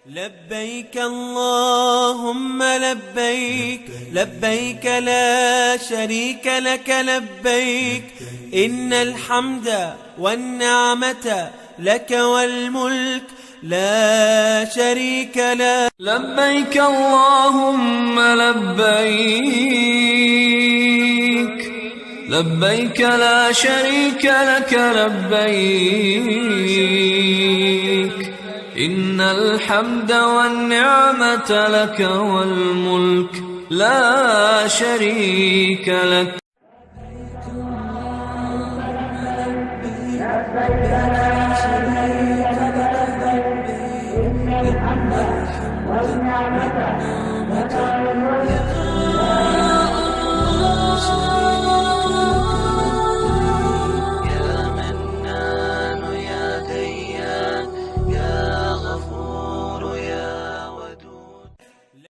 لبيك اللهم لبيك، لبيك لا شريك لك لبيك، إن الحمد والنعمة لك والملك لا شريك لك. لبيك اللهم لبيك، لبيك لا شريك لك لبيك، إن الحمد والنعمة لك والملك لا شريك لك. لبيك لا شريك لك لبيك، إن الحمد والنعمة لك